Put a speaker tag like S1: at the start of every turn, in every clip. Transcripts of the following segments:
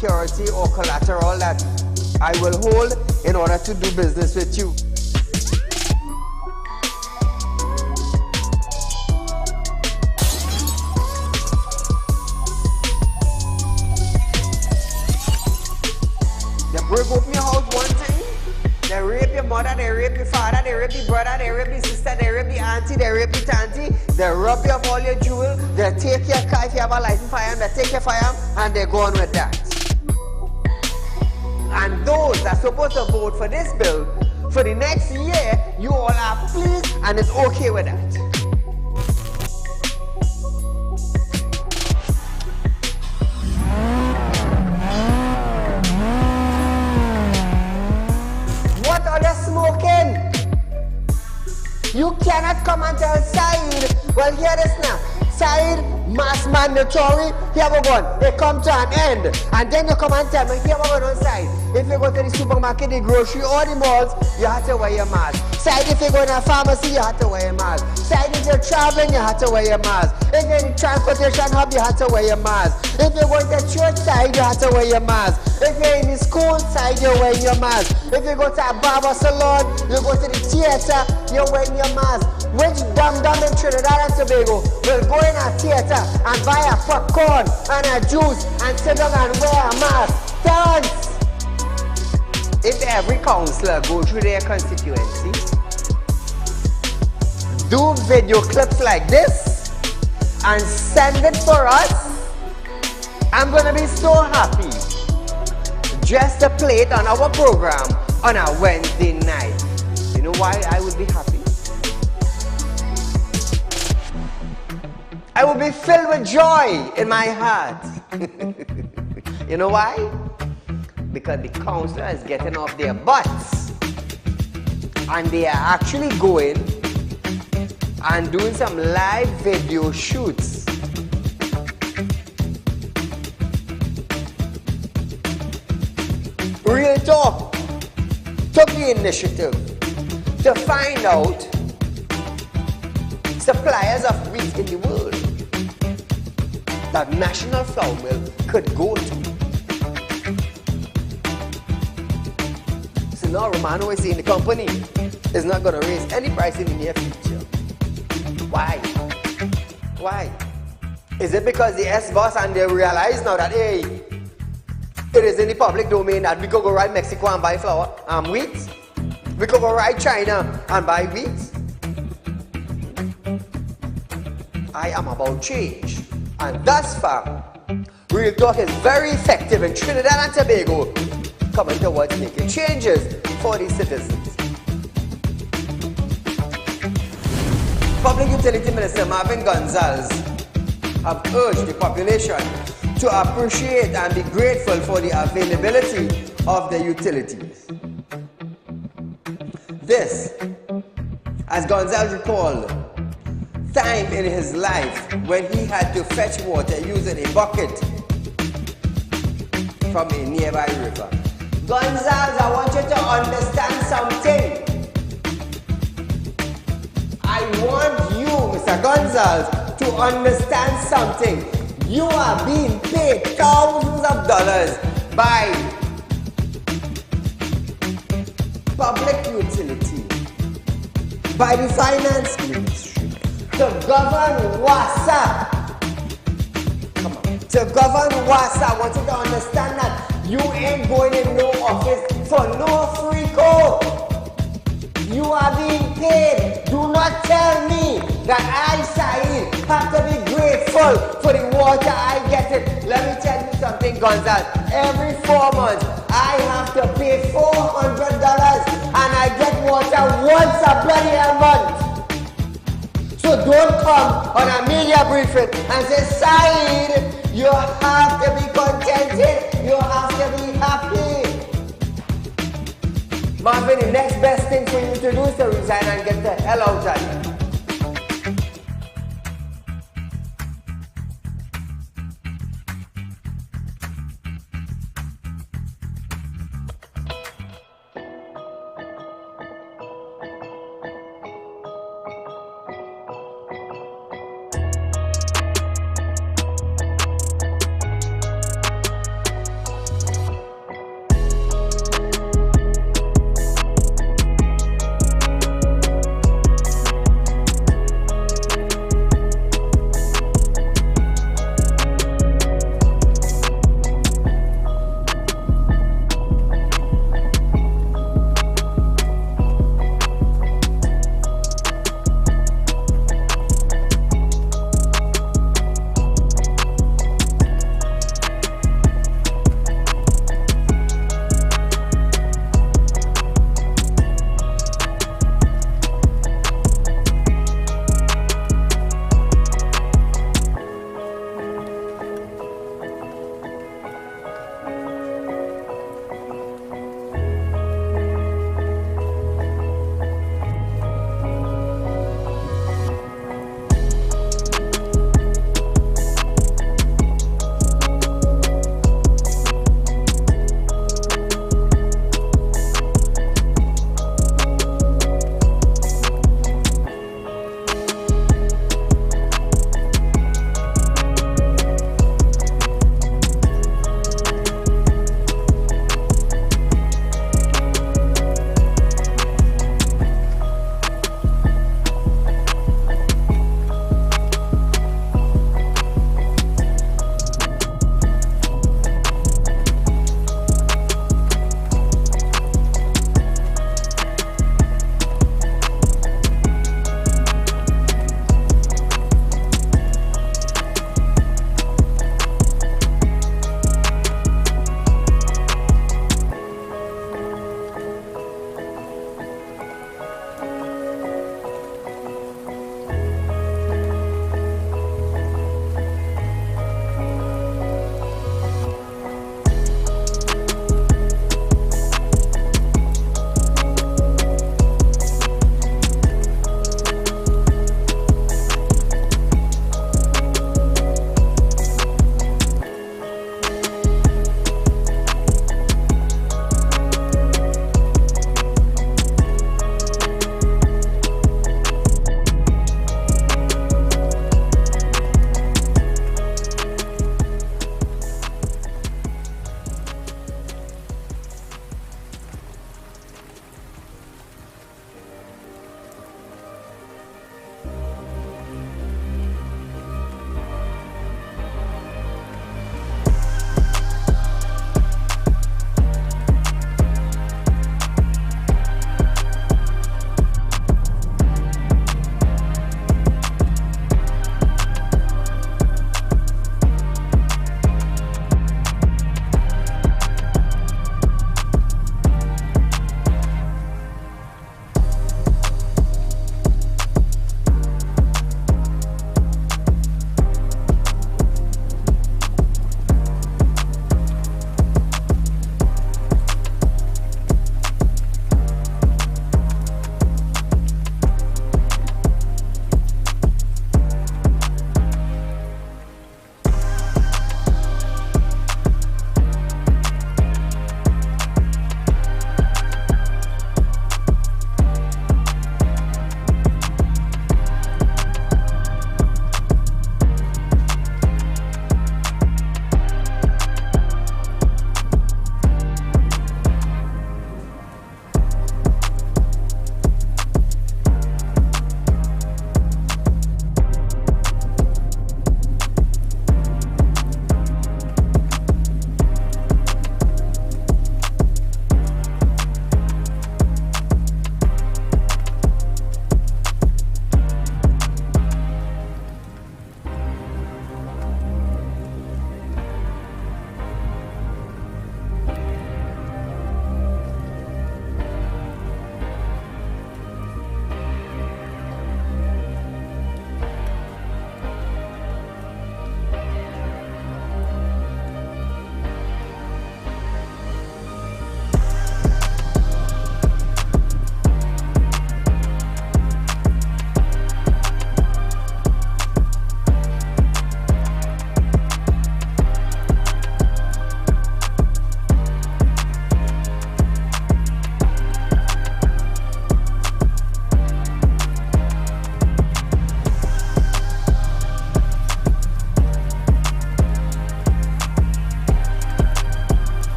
S1: security or collateral that I will hold in order to do business with you. They break open your house one time, they rape your mother, they rape your father, they rape your brother, they rape your sister, they rape your auntie, they rape your auntie, they rob you of all your jewels, they take your car if you have a license firearm, they take your firearm and they go on with that. And those that are supposed to vote for this bill, for the next year, you all are pleased and it's okay with that. What are they smoking? You cannot come and tell Saieed, well, hear this now. Saieed, mass mandatory, here we go. It come to an end. And then you come and tell me, here we go on side. If you go to the supermarket, the grocery, or the malls, you have to wear your mask. Saieed, if you go in a pharmacy, you have to wear your mask. Saieed, if you're traveling, you have to wear your mask. If you're in the transportation hub, you have to wear your mask. If you go to the church side, you have to wear your mask. If you're in the school side, you're wearing your mask. If you go to a barber salon, you go to the theater, you're wearing your mask. Which dum-dum in Trinidad and Tobago will go in a theater and buy a popcorn and a juice and sit down and wear a mask? Thanks! If every councillor go through their constituency, do video clips like this and send it for us, I'm gonna be so happy just to play it on our program on a Wednesday night. You know why I would be happy? I will be filled with joy in my heart. You know why? Because the councillor is getting off their butts and they are actually going and doing some live video shoots. Real Talk took the initiative to find out suppliers of wheat in the world that National Flour Mill could go to. So now Romano is saying the company is not going to raise any price in the near future. Why? Why? Is it because the S-boss and they realize now that, hey, it is in the public domain that we could go right Mexico and buy flour and wheat? We could go right China and buy wheat? I am about change. And thus far, Real Talk is very effective in Trinidad and Tobago, coming towards making changes for the citizens. Public Utility Minister Marvin Gonzalez have urged the population to appreciate and be grateful for the availability of the utilities. This, as Gonzalez recalled, time in his life when he had to fetch water using a bucket from a nearby river. Gonzalez, I want you to understand something. I want you, Mr. Gonzalez, to understand something. You are being paid thousands of dollars by public utility, by the finance ministry, to govern WASA. Come on. To govern WASA, I want you to understand that you ain't going in no office for no free code. You are being paid. Do not tell me that I, Saieed, have to be grateful for the water I get it. Let me tell you something, Gonzalez. Every 4 months, I have to pay $400 and I get water once a bloody month. So don't come on a media briefing and say, Saieed, you have to be contented, you have to be happy. Marvin, the next best thing for you to do is to resign and get the hell out of here.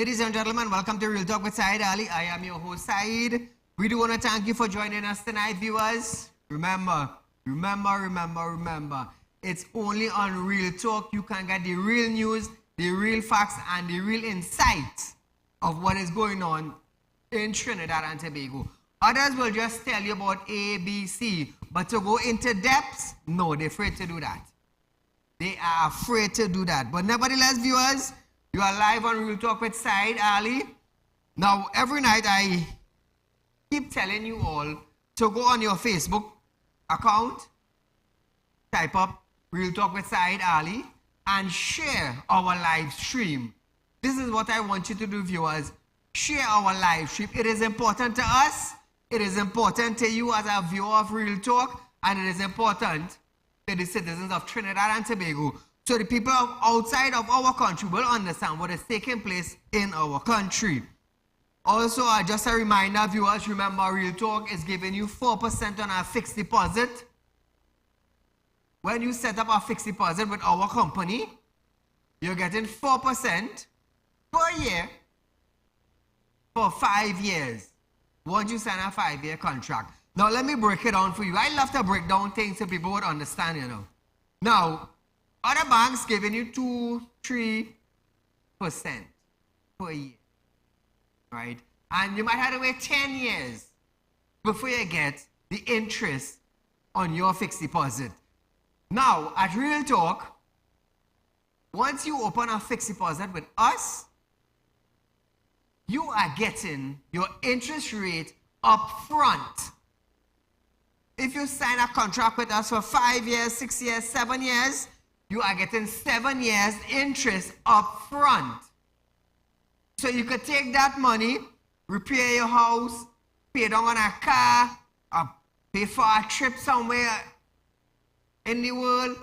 S1: Ladies and gentlemen, welcome to Real Talk with Saieed Ali. I am your host, Saeed. We do want to thank you for joining us tonight, viewers. Remember, it's only on Real Talk you can get the real news, the real facts, and the real insight of what is going on in Trinidad and Tobago. Others will just tell you about A, B, C, but to go into depths, no, they're afraid to do that. They are afraid to do that. But nevertheless, viewers, you are live on Real Talk with Saieed Ali. Now, every night I keep telling you all to go on your Facebook account, type up Real Talk with Saieed Ali, and share our live stream. This is what I want you to do, viewers. Share our live stream. It is important to us. It is important to you as a viewer of Real Talk, and it is important to the citizens of Trinidad and Tobago. So the people outside of our country will understand what is taking place in our country. Also, just a reminder, viewers, remember Real Talk is giving you 4% on our fixed deposit. When you set up a fixed deposit with our company, you're getting 4% per year for 5 years. Once you sign a 5-year contract. Now, let me break it down for you. I love to break down things so people would understand, you know. Now, other banks giving you 2-3% per year, right? And you might have to wait 10 years before you get the interest on your fixed deposit. Now, at Real Talk, once you open a fixed deposit with us, you are getting your interest rate up front. If you sign a contract with us for 5 years, 6 years, 7 years, you are getting 7 years interest up front. So you could take that money, repair your house, pay down on a car, or pay for a trip somewhere in the world.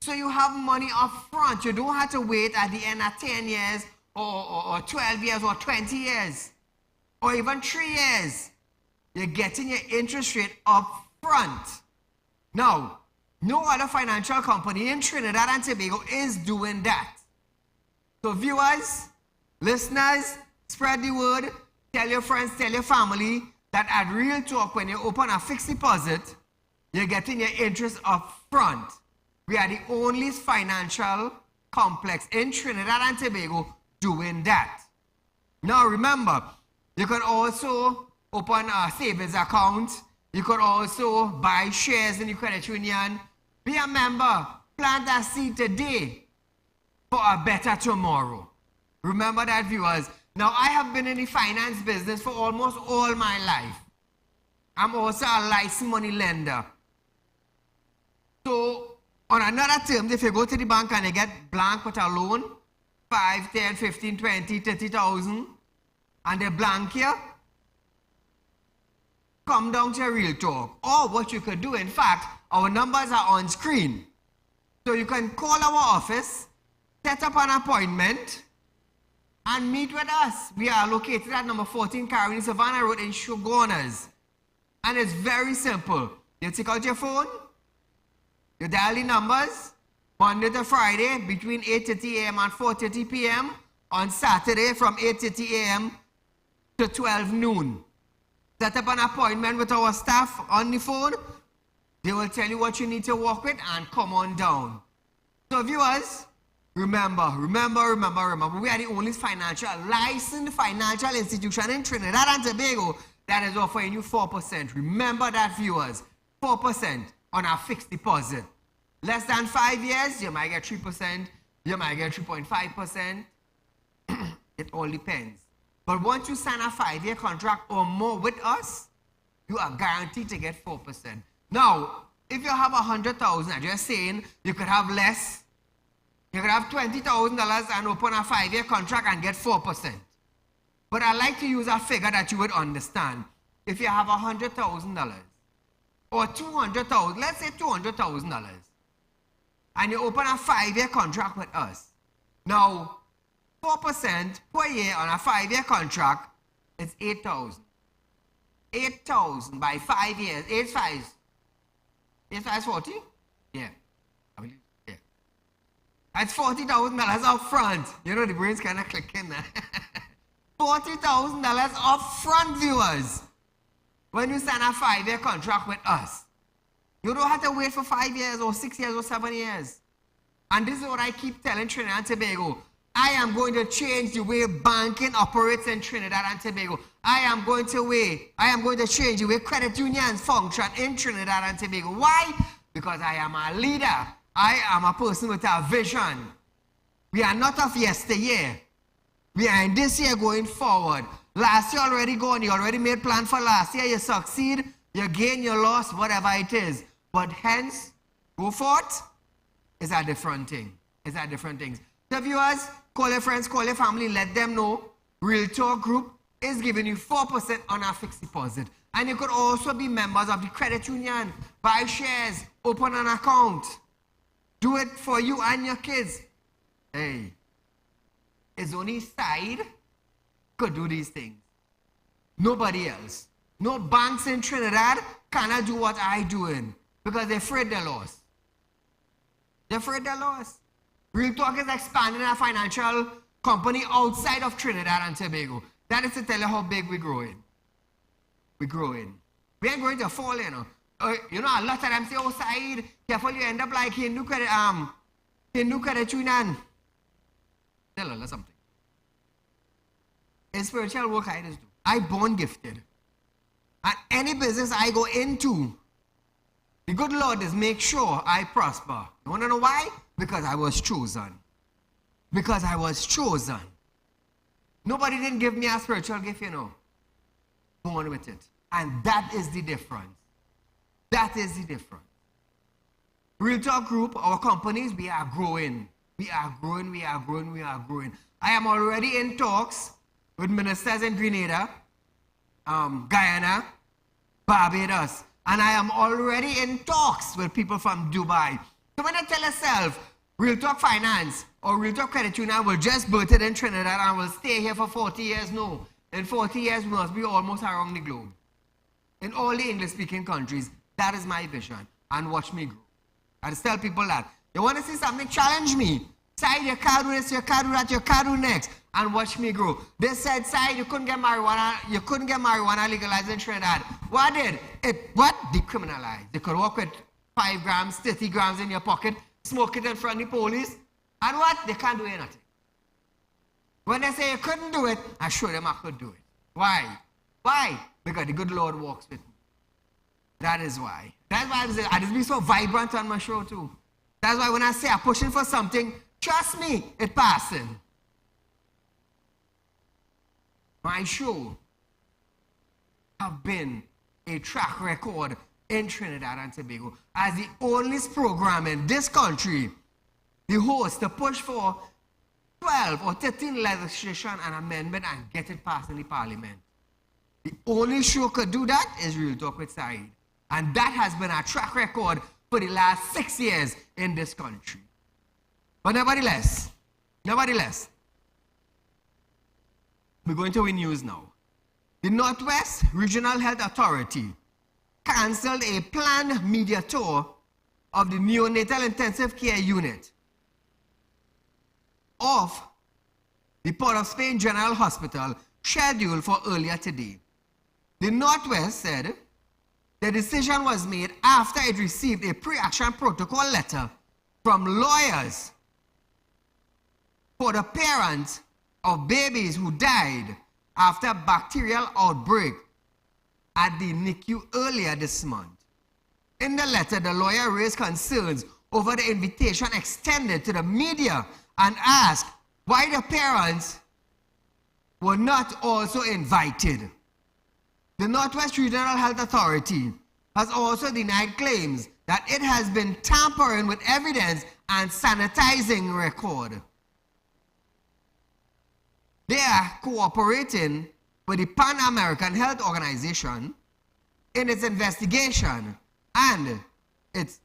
S1: So you have money up front. You don't have to wait at the end of 10 years or 12 years or 20 years or even 3 years. You're getting your interest rate up front. Now, no other financial company in Trinidad and Tobago is doing that. So viewers, listeners, spread the word, tell your friends, tell your family that at Real Talk, when you open a fixed deposit, you're getting your interest up front. We are the only financial complex in Trinidad and Tobago doing that. Now remember, you can also open a savings account. You could also buy shares in the credit union. Be a member. Plant a seed today for a better tomorrow. Remember that, viewers. Now, I have been in the finance business for almost all my life. I'm also a licensed money lender. So, on another term, if you go to the bank and you get blank with a loan, 5, 10, 15, 20, 30,000, and they blank you, come down to Real Talk. Or what you could do, in fact, our numbers are on screen. So you can call our office, set up an appointment, and meet with us. We are located at number 14 Carolina Savannah Road in Shogunas. And it's very simple. You take out your phone, you dial the numbers, Monday to Friday between 8:30 a.m. and 4:30 p.m. On Saturday from 8:30 a.m. to 12 noon. Set up an appointment with our staff on the phone. They will tell you what you need to work with and come on down. So viewers, remember, we are the only licensed financial institution in Trinidad and Tobago that is offering you 4%. Remember that, viewers, 4% on our fixed deposit. Less than 5 years, you might get 3%, you might get 3.5%. It all depends. But once you sign a 5-year contract or more with us, you are guaranteed to get 4%. Now, if you have 100,000, I'm just saying, you could have less. You could have $20,000 and open a 5-year contract and get 4%. But I like to use a figure that you would understand. If you have $100,000 or $200,000, let's say $200,000, and you open a 5-year contract with us. Now, 4% per year on a 5-year contract is 8,000. 8,000 by 5 years. 8 5 is 40? Yeah. I believe, yeah. That's $40,000 up front. You know, the brain's kind of clicking there. $40,000 upfront, viewers, when you sign a 5-year contract with us. You don't have to wait for 5 years or 6 years or 7 years. And this is what I keep telling Trinidad and Tobago. I am going to change the way banking operates in Trinidad and Tobago. I am going to change the way credit unions function in Trinidad and Tobago. Why? Because I am a leader. I am a person with a vision. We are not of yesteryear. We are in this year going forward. Last year already gone. You already made plan for last year. You succeed, you gain, you lost, whatever it is. But hence, go forth is a different thing. It's a different thing. So viewers, call your friends, call your family, let them know. Real Talk Group is giving you 4% on our fixed deposit. And you could also be members of the credit union, buy shares, open an account. Do it for you and your kids. Hey, it's only Saieed could do these things. Nobody else. No banks in Trinidad cannot do what I doing because they're afraid they're lost. They're afraid they're lost. Real Talk is expanding our financial company outside of Trinidad and Tobago. That is to tell you how big we're growing. We're growing. We ain't going to fall, you know. You know, a lot of them say, oh, Saieed, careful, you end up like Hindu credit union. Tell us something. In spiritual work, I just do. I born gifted. And any business I go into, the good Lord is make sure I prosper. You want to know why? Because I was chosen. Because I was chosen. Nobody didn't give me a spiritual gift, you know. Born with it. And that is the difference. That is the difference. Real Talk Group, our companies, we are growing. We are growing, we are growing, we are growing. I am already in talks with ministers in Grenada, Guyana, Barbados. And I am already in talks with people from Dubai. So when I tell yourself, Real Talk Finance or Real Talk Credit Union will just birth it in Trinidad and will stay here for 40 years, no. In 40 years, we must be almost around the globe. In all the English-speaking countries, that is my vision. And watch me grow. I just tell people that. You want to see something? Challenge me. Saieed, you can't do this, you can't do that, you can't do next. And watch me grow. They said, Saieed, you couldn't get marijuana legalized in Trinidad. What did? What? Decriminalized. They could walk with 5 grams, 30 grams in your pocket, smoke it in front of the police. And what? They can't do anything. When they say you couldn't do it, I show them I could do it. Why? Why? Because the good Lord walks with me. That is why. That's why I just be so vibrant on my show too. That's why when I say I'm pushing for something, trust me, it's passing. My show have been a track record in Trinidad and Tobago as the only program in this country, the host to push for 12 or 13 legislation and amendment and get it passed in the parliament. The only show could do that is Real Talk with Saieed. And that has been our track record for the last 6 years in this country. But nevertheless, we're going to win news now. The Northwest Regional Health Authority cancelled a planned media tour of the Neonatal Intensive Care Unit of the Port of Spain General Hospital scheduled for earlier today. The Northwest said the decision was made after it received a pre-action protocol letter from lawyers for the parents of babies who died after a bacterial outbreak at the NICU earlier this month. In the letter, the lawyer raised concerns over the invitation extended to the media and asked why the parents were not also invited. The Northwest Regional Health Authority has also denied claims that it has been tampering with evidence and sanitizing record. They are cooperating with the Pan American Health Organization in its investigation, and its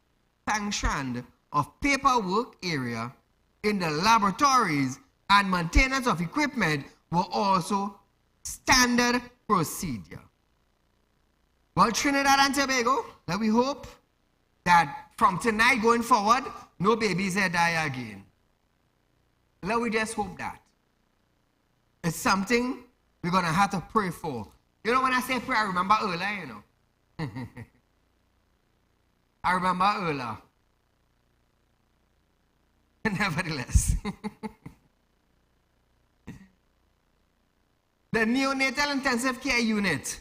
S1: sanction of paperwork area in the laboratories and maintenance of equipment were also standard procedure. Well, Trinidad and Tobago, that we hope that from tonight going forward, no babies here die again. Let we just hope that. It's something we're going to have to pray for. You know, when I say pray, I remember earlier, you know. I remember earlier. Nevertheless. The Neonatal Intensive Care Unit,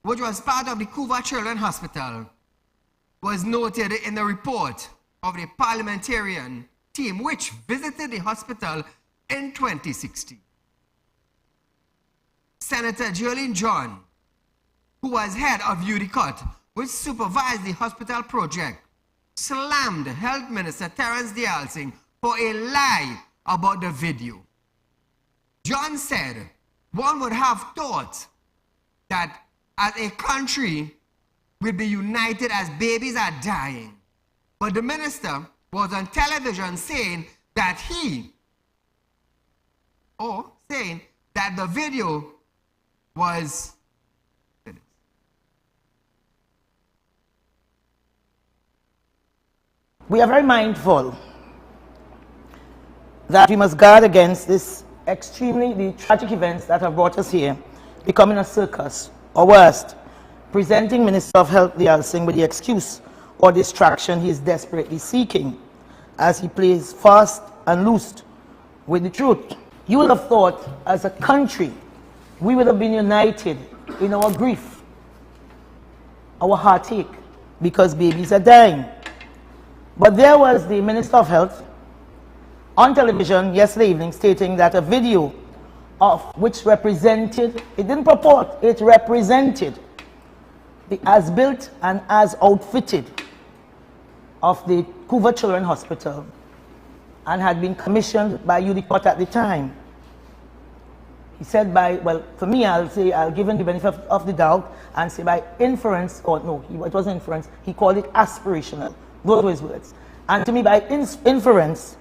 S1: which was part of the Cuba Children's Hospital, was noted in the report of the parliamentarian team which visited the hospital in 2016. Senator Jolene John, who was head of UDCOT, which supervised the hospital project, slammed Health Minister Terence Dialsing for a lie about the video. John said, one would have thought that as a country we'd be united as babies are dying. But the minister was on television saying that the video was...
S2: We are very mindful that we must guard against the tragic events that have brought us here, becoming a circus, or worst, presenting Minister of Health Dialsing with the excuse or distraction he is desperately seeking as he plays fast and loose with the truth. You would have thought, as a country, we would have been united in our grief, our heartache, because babies are dying. But there was the Minister of Health on television yesterday evening stating that a video of which represented, it didn't purport, it represented the as-built and as-outfitted of the Cuba Children's Hospital and had been commissioned by UDCOT at the time. He said well, for me, I'll say, I'll give him the benefit of the doubt and say by inference, or no, it wasn't inference, he called it aspirational. Those were his words. And to me, by inference,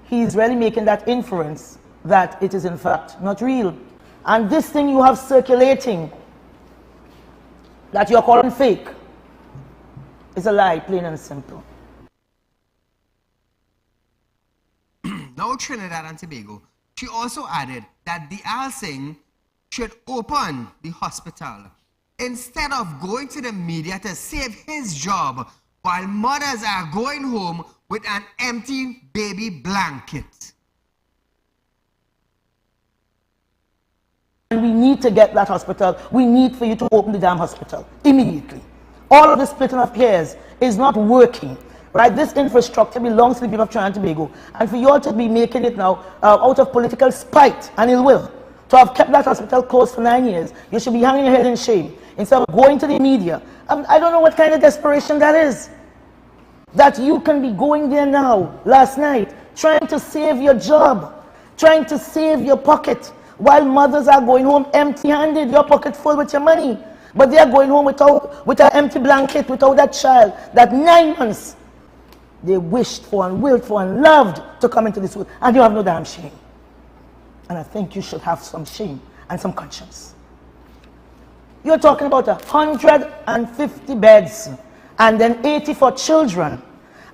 S2: he's really making that inference that it is in fact not real. And this thing you have circulating that you're calling fake is a lie, plain and simple.
S1: Now Trinidad and Tobago, she also added that Dialsing should open the hospital instead of going to the media to save his job while mothers are going home with an empty baby blanket.
S2: And we need to get that hospital. We need for you to open the damn hospital immediately. All of this splitting of hairs is not working. Right? This infrastructure belongs to the people of Trinidad and Tobago. And for you all to be making it now out of political spite and ill will, to have kept that hospital closed for 9 years, you should be hanging your head in shame instead of going to the media. I don't know what kind of desperation that is. That you can be going there now, last night, trying to save your job, trying to save your pocket, while mothers are going home empty-handed, your pocket full with your money. But they are going home with an empty blanket, without that child, that 9 months they wished for and willed for and loved to come into this world. And you have no damn shame. And I think you should have some shame and some conscience. You're talking about 150 beds and then 80 for children.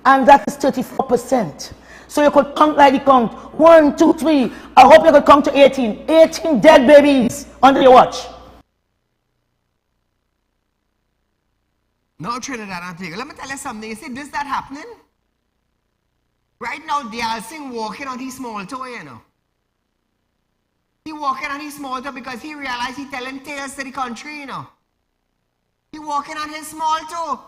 S2: And that is 34%. So you could count like the count. 1, 2, 3. I hope you could come to 18. 18 dead babies under your watch.
S1: Now Trinidad and Tobago, let me tell you something. You see this that happening? Right now, Dialsing walking on his small toe, you know. He walking on his small toe because he realized he telling tales to the country, you know. He walking on his small toe.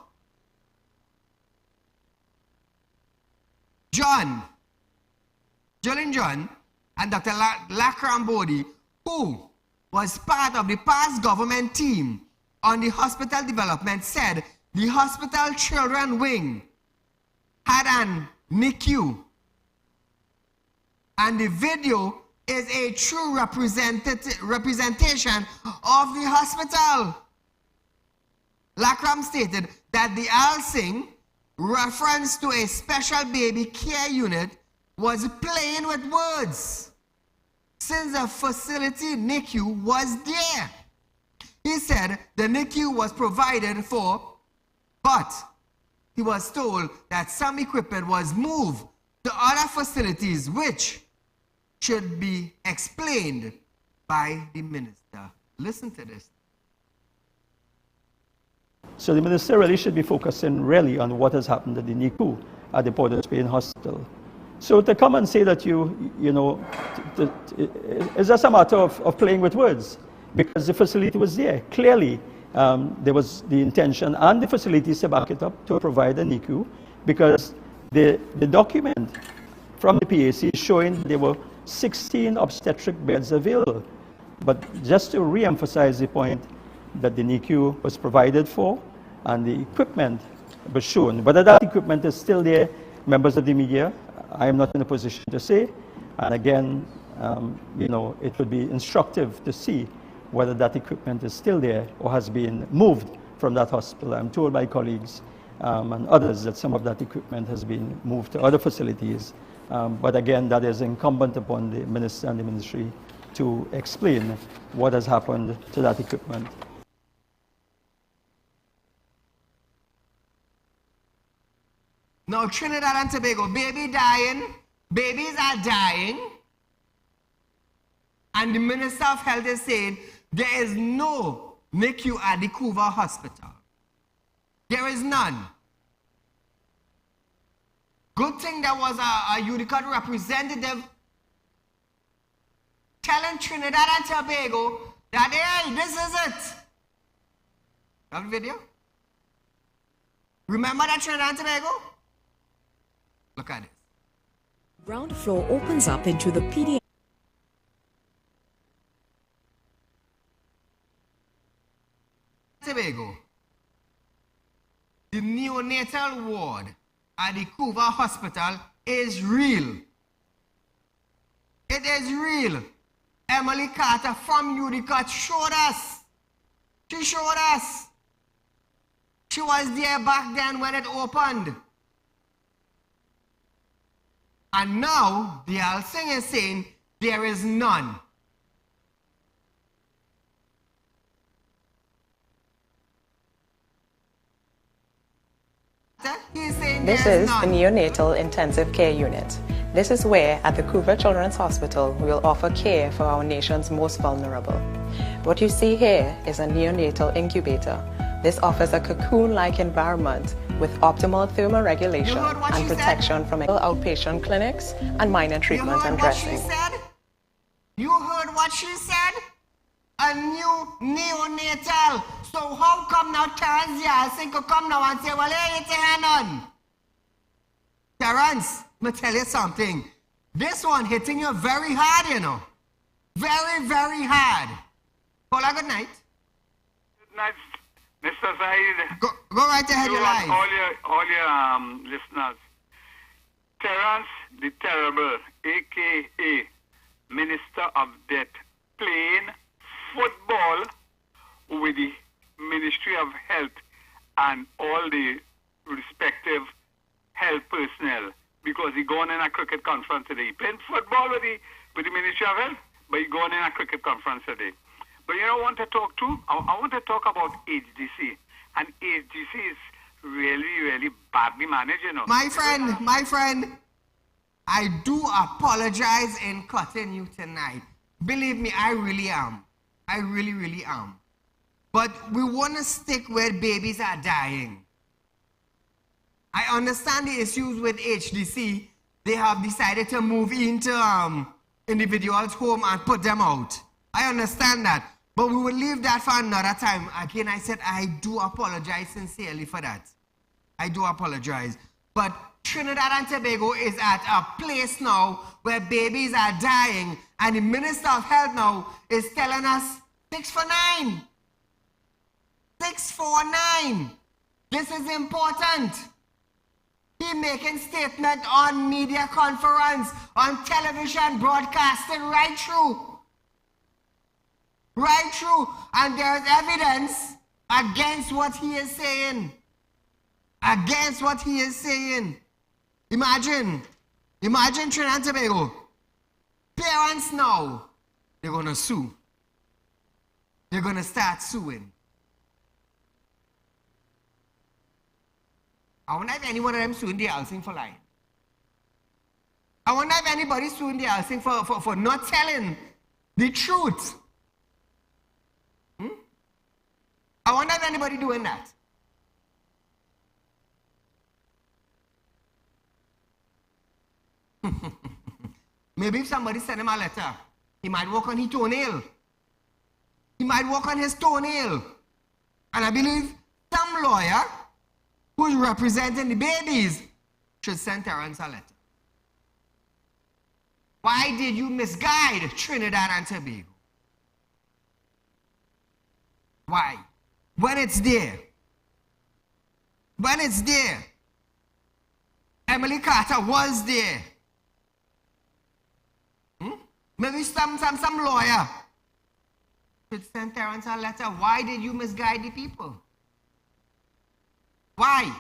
S1: Jolene John, and Dr. Lakram Bodhi, who was part of the past government team on the hospital development, said the hospital children wing had an NICU, and the video is a true representation of the hospital. Lakram stated that the Dialsing reference to a special baby care unit was playing with words, since the facility NICU was there. He said the NICU was provided for, but he was told that some equipment was moved to other facilities which should be explained by the minister. Listen to this.
S3: So the minister really should be focusing really on what has happened at the NICU at the Port of Spain Hospital. So to come and say that it's just a matter of playing with words, because the facility was there. Clearly, there was the intention and the facilities to back it up to provide a NICU, because the document from the PAC is showing there were 16 obstetric beds available. But just to re-emphasize the point that the NICU was provided for and the equipment was shown. Whether that equipment is still there, members of the media, I am not in a position to say. And again, it would be instructive to see whether that equipment is still there or has been moved from that hospital. I'm told by colleagues and others that some of that equipment has been moved to other facilities. But again, that is incumbent upon the minister and the ministry to explain what has happened to that equipment.
S1: Now, Trinidad and Tobago, babies are dying, and the Minister of Health is saying there is no NICU at the Couva Hospital. There is none. Good thing there was a Unicode representative telling Trinidad and Tobago that, hey, this is it. That video? Remember that, Trinidad and Tobago? Look at it.
S4: Ground floor opens up into the PD.
S1: Tobago. The neonatal ward at the Couva Hospital is real. It is real. Emily Carter from Unicode showed us. She showed us. She was there back then when it opened. And now the Alsing is saying there is none.
S5: This is the Neonatal Intensive Care Unit. This is where, at the Couva Children's Hospital, we will offer care for our nation's most vulnerable. What you see here is a neonatal incubator. This offers a cocoon-like environment with optimal thermoregulation and protection from outpatient clinics and minor treatment and dressing.
S1: You heard what she said? A new neonatal. So how come now Terrence Yalsing could come now and say, well, hey, it's a hand on? Terrence, let me tell you something. This one hitting you very hard, you know. Very, very hard. Paula, good night.
S6: Good night, Mr. Saeed.
S1: Go right ahead, you're live.
S6: All your listeners. Terrence the Terrible, a.k.a. Minister of Death, playing football with the Ministry of Health and all the respective health personnel, because he going in a cricket conference today. He playing football with the Ministry of Health, but he going in a cricket conference today. But you know what I want to talk to? I want to talk about HDC. And HDC is really, really badly managed, you know.
S1: My friend, I do apologize in cutting you tonight. Believe me, I really am. I really, really am. But we want to stick where babies are dying. I understand the issues with HDC. They have decided to move into individuals' home and put them out. I understand that. But we will leave that for another time. Again, I said I do apologize sincerely for that. I do apologize. But Trinidad and Tobago is at a place now where babies are dying, and the Minister of Health now is telling us 649. 649. This is important. He making statement on media conference, on television, broadcasting right through. Right through. And there's evidence against what he is saying. Against what he is saying. Imagine Trinidad and Tobago. Parents now, they're going to sue. They're going to start suing. I wonder if any one of them suing the Alsing for lying. I wonder if anybody suing the Alsing for not telling The truth. I wonder if anybody doing that. Maybe if somebody sent him a letter, he might walk on his toenail. He might walk on his toenail. And I believe some lawyer who's representing the babies should send Terrence a letter. Why did you misguide Trinidad and Tobago? Why? When it's there. When it's there. Emily Carter was there. Maybe some lawyer should send Terrence a letter. Why did you misguide the people? Why?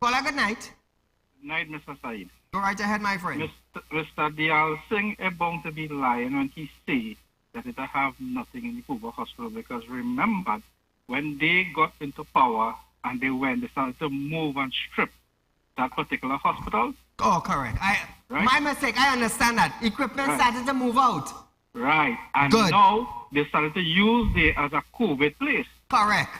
S1: Caller, good night.
S6: Good night, Mr. Said.
S1: Go right ahead, my friend.
S6: Mr. Dial Singh is bound to be lying when he say that it have nothing in the Cuba hospital, because remember, when they got into power and they started to move and strip that particular hospital.
S1: Oh, correct.
S6: Right?
S1: My mistake, I understand that. Equipment started to move out.
S6: Right. And
S1: Good.
S6: now they started to use it as a COVID place.
S1: Correct.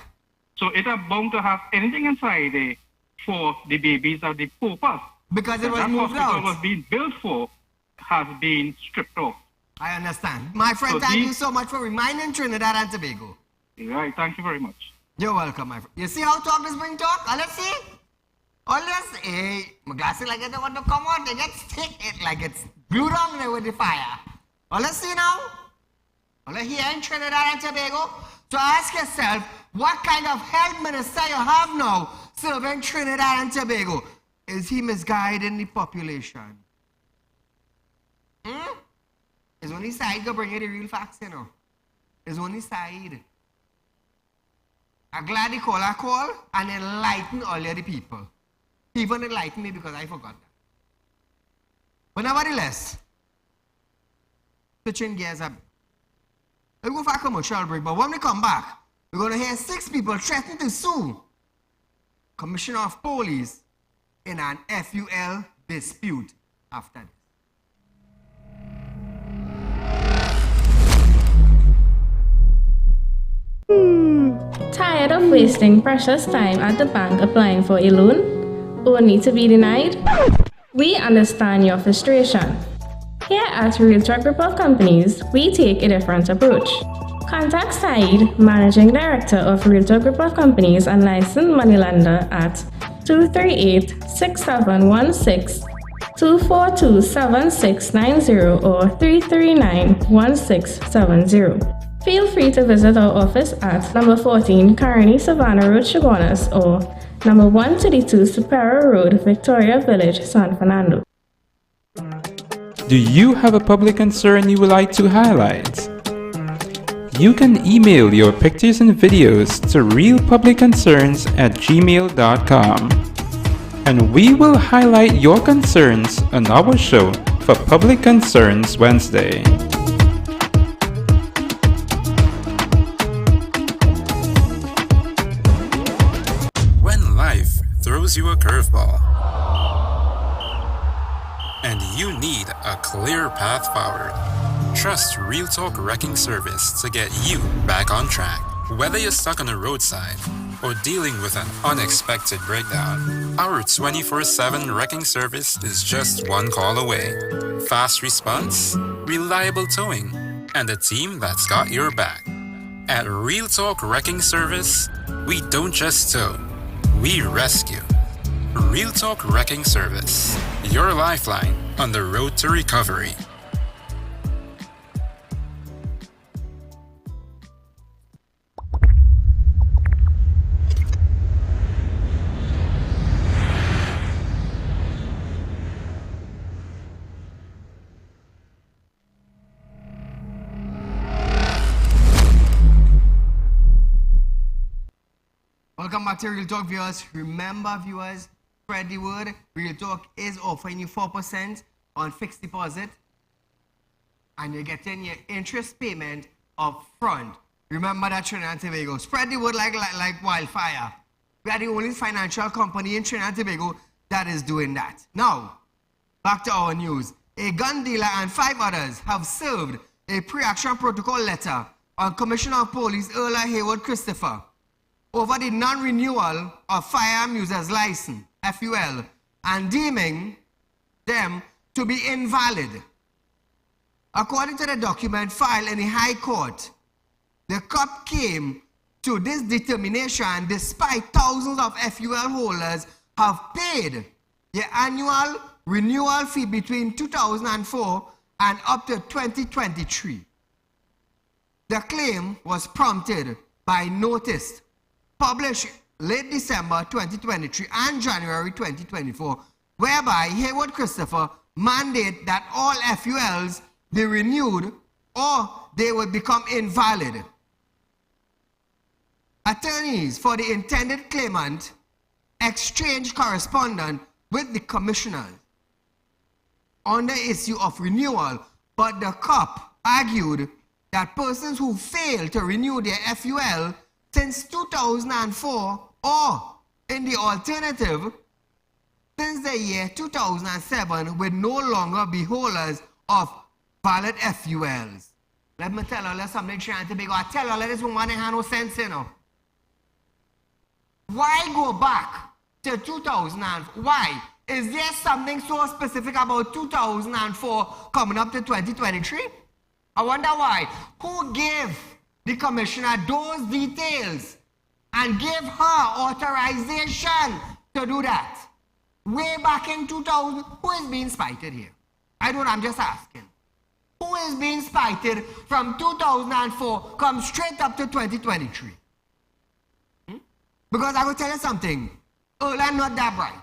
S6: So it are bound to have anything inside there for the babies or the purpose.
S1: Because it was moved
S6: that hospital
S1: out.
S6: was being built for has been stripped off.
S1: I understand. My friend,
S6: So
S1: thank you so much for reminding Trinidad and Tobago.
S6: Right. Thank you very much.
S1: You're welcome, my friend. You see how talk is bring talk? Let's see. All this, my glasses like it don't want to come out. They get stick it like it's glued on there with the fire. Let's see now. Here in Trinidad and Tobago. So ask yourself, what kind of health minister you have now serving Trinidad and Tobago? Is he misguiding the population? It's only Saieed go bring you the real facts, you know. It's only Saieed. I'm glad the caller called and enlighten all of the people. Even enlighten me because I forgot that. But nevertheless, switching gears a bit. We'll go for a commercial break, but when we come back, we're going to hear 6 people threatening to sue Commissioner of Police in an FUL dispute after this.
S7: Tired of wasting precious time at the bank applying for a loan, only to be denied? We understand your frustration. Here at Realtalk Group of Companies, we take a different approach. Contact Saieed, Managing Director of Realtalk Group of Companies and licensed moneylender at 238-6716, 242-7690 or 339-1670. Feel free to visit our office at number 14 Carney Savannah Road, Chaguanas, or number 132 Superior Road, Victoria Village, San Fernando.
S8: Do you have a public concern you would like to highlight? You can email your pictures and videos to realpublicconcerns@gmail.com, and we will highlight your concerns on our show for Public Concerns Wednesday. Throws you a curveball, and you need a clear path forward. Trust Realtalk Wrecking Service to get you back on track. Whether you're stuck on a roadside or dealing with an unexpected breakdown, our 24/7 wrecking service is just one call away. Fast response, reliable towing, and a team that's got your back. At Realtalk Wrecking Service, we don't just tow, we rescue. Realtalk Wrecking Service, your lifeline on the road to recovery.
S1: Welcome back to Real Talk, viewers. Remember, viewers, spread the word. Real Talk is offering you 4% on fixed deposit, and you're getting your interest payment up front. Remember that, Trinidad and Tobago. Spread the word like wildfire. We are the only financial company in Trinidad and Tobago that is doing that. Now, back to our news. a gun dealer, and 5 others have served a pre-action protocol letter on Commissioner of Police Earl Haywood Christopher over the non-renewal of firearm users license, FUL, and deeming them to be invalid. According to the document filed in the High Court, the COP came to this determination despite thousands of FUL holders have paid the annual renewal fee between 2004 and up to 2023. The claim was prompted by notice published late December 2023 and January 2024, whereby Haywood Christopher mandated that all FULs be renewed or they would become invalid. Attorneys for the intended claimant exchanged correspondence with the commissioners on the issue of renewal, but the COP argued that persons who failed to renew their FUL since 2004 or, in the alternative, since the year 2007 would no longer be holders of valid FULs. Let me tell you something, Trinidad and Tobago. I tell you, this woman ain't have no sense, you know. Why go back to 2000? Why? Is there something so specific about 2004 coming up to 2023? I wonder why. Who gave the commissioner those details and gave her authorization to do that? Way back in 2000, who is being spited here? I'm just asking. Who is being spited from 2004 come straight up to 2023? Because I will tell you something, Earl, I'm not that bright.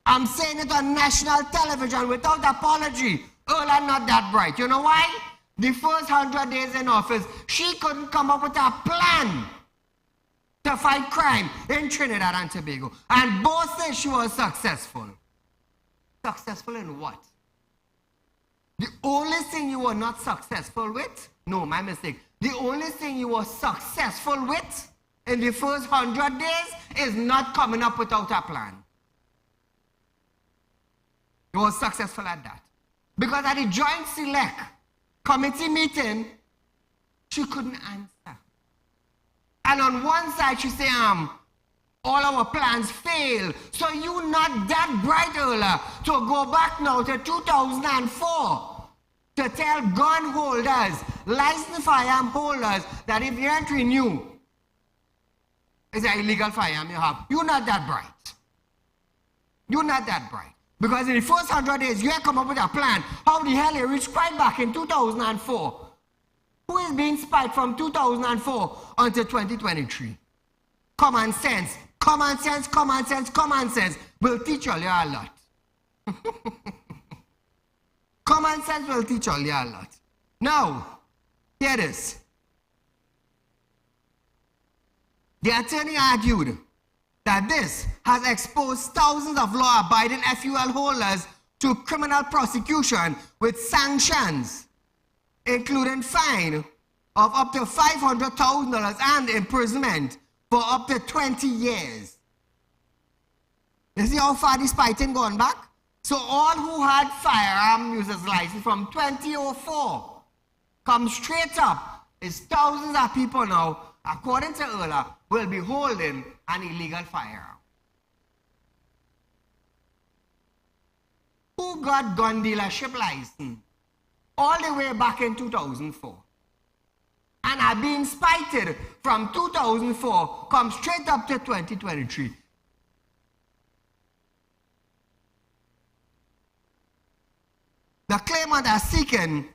S1: I'm saying it on national television without apology. Earl, I'm not that bright. You know why? The first 100 days in office, she couldn't come up with a plan to fight crime in Trinidad and Tobago. And both say she was successful. Successful in what? The only thing you were not successful with, no, my mistake. The only thing you were successful with in the first 100 days is not coming up without a plan. You were successful at that. Because at the joint select committee meeting, she couldn't answer. And on one side she said, all our plans fail. So you not that bright, Earl, to go back now to 2004 to tell gun holders, licensed firearm holders, that if you ain't renew, it's an illegal firearm you have. You're not that bright. You're not that bright. Because in the first 100 days, you have come up with a plan. How the hell you reached right back in 2004? Who is being spied from 2004 until 2023? Common sense. Common sense, common sense, common sense will teach all you a lot. Common sense will teach all you a lot. Now, hear this. The attorney argued that this has exposed thousands of law-abiding FUL holders to criminal prosecution with sanctions, including fine of up to $500,000 and imprisonment for up to 20 years. You see how far this fighting gone back? So all who had firearm users license from 2004 come straight up. It's thousands of people now, according to Earl, will be holding an illegal firearm. Who got gun dealership license all the way back in 2004 and are being spited from 2004 come straight up to 2023? The claimant are seeking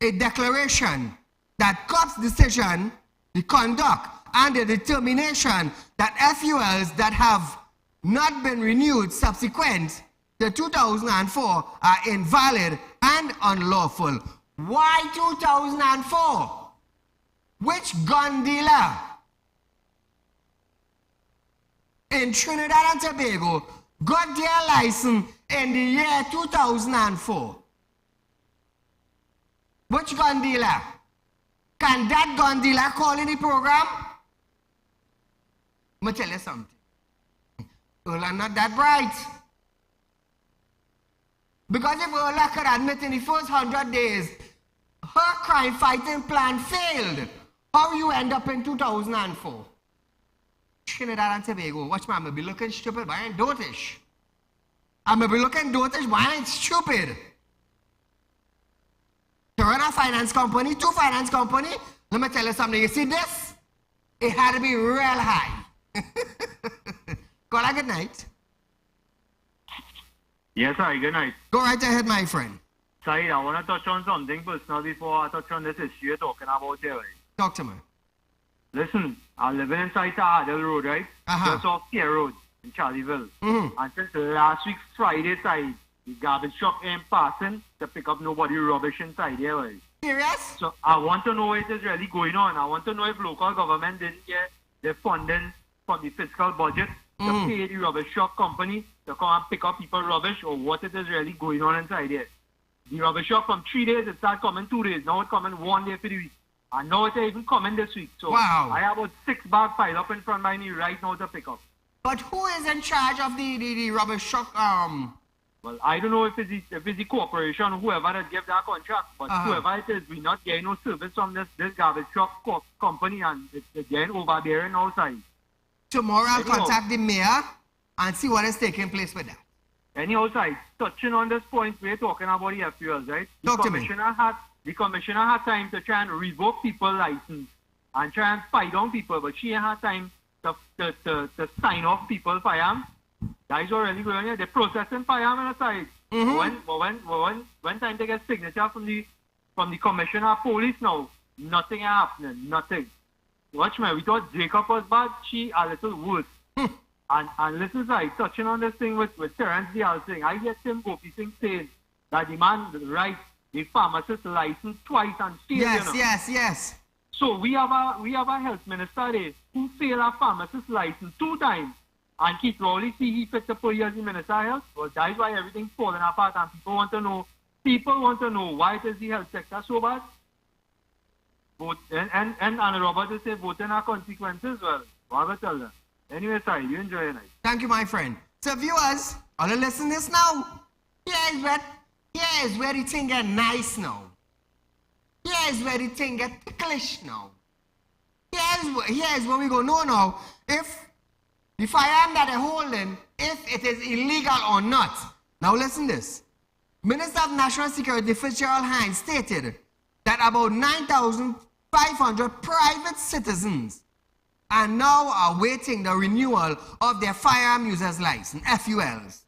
S1: a declaration that COP's decision, the conduct, and the determination that FULs that have not been renewed subsequent to 2004 are invalid and unlawful. Why 2004? Which gun dealer in Trinidad and Tobago got their license in the year 2004? Which gun dealer? Can that gun dealer call in the program? I'm going to tell you something. Well, I'm not that bright. Because if Ola could admit in the first 100 days, her crime fighting plan failed, how you end up in 2004? Trinidad and Tobago, watch me, I'm going to be looking stupid, but I ain't dotish. I'm going to be looking dotish, but I ain't stupid. To run a finance company, 2 finance company, let me tell you something. You see this? It had to be real high. Call a good night.
S9: Yes, sir. Good night.
S1: Go right ahead, my friend.
S9: Saeed, I want to touch on something personal before I touch on this issue you're talking about here. Right?
S1: Talk to me.
S9: Listen, I'm living inside Saieed Road, right? Just off Care Road in Charlieville. And since last week, Friday, Saeed, the garbage truck ain't passing to pick up nobody rubbish inside here, right?
S1: Serious?
S9: So I want to know what is really going on. I want to know if local government didn't get the funding from the fiscal budget to pay the rubbish truck company to come and pick up people rubbish, or what it is really going on inside here. The rubbish truck from 3 days, it started coming 2 days. Now it's coming 1 day for the week. And now it's even coming this week. So I have about 6 bags piled up in front of me right now to pick up.
S1: But who is in charge of the rubbish truck?
S9: Well, I don't know if it's the corporation or whoever that gave that contract, but whoever it is, we're not getting no service from this garbage truck company, and it's getting overbearing outside.
S1: Tomorrow I'll contact the mayor and see what is taking place with that.
S9: Anyhow, side, touching on this point, we're talking about the FULs, right?
S1: Talk to me.
S9: The commissioner had time to try and revoke people's license and try and fight on people, but she had time to sign off people's firearms. That is what really going on here. They're processing firearms on the side. When time they get signature from the commissioner of police now, nothing happening, nothing. Watch me, we thought Jacob was bad, she a little worse. And listen, side, touching on this thing with Terence Dial Singh, I hear Tim Gopi Singh saying that the man writes the pharmacist license twice and failed.
S1: Yes.
S9: So we have a health minister there who failed a pharmacist license 2 times, and Keith Rowley see he fit to put here as the minister of health. Well, that is why everything's falling apart, and people want to know why it is the health sector so bad. Vote and Robert will say voting are consequences. Well, what will tell them? Anyway, sorry, you enjoy your night.
S1: Thank you, my friend. So viewers, all you listen this now. Here is where the thing get nice now. Here is where the thing get ticklish now. Here is where we go know now if the firearm that they're holding, if it is illegal or not. Now listen this. Minister of National Security Fitzgerald Hines stated that about 9,500 private citizens are now awaiting the renewal of their firearm users license, FULs.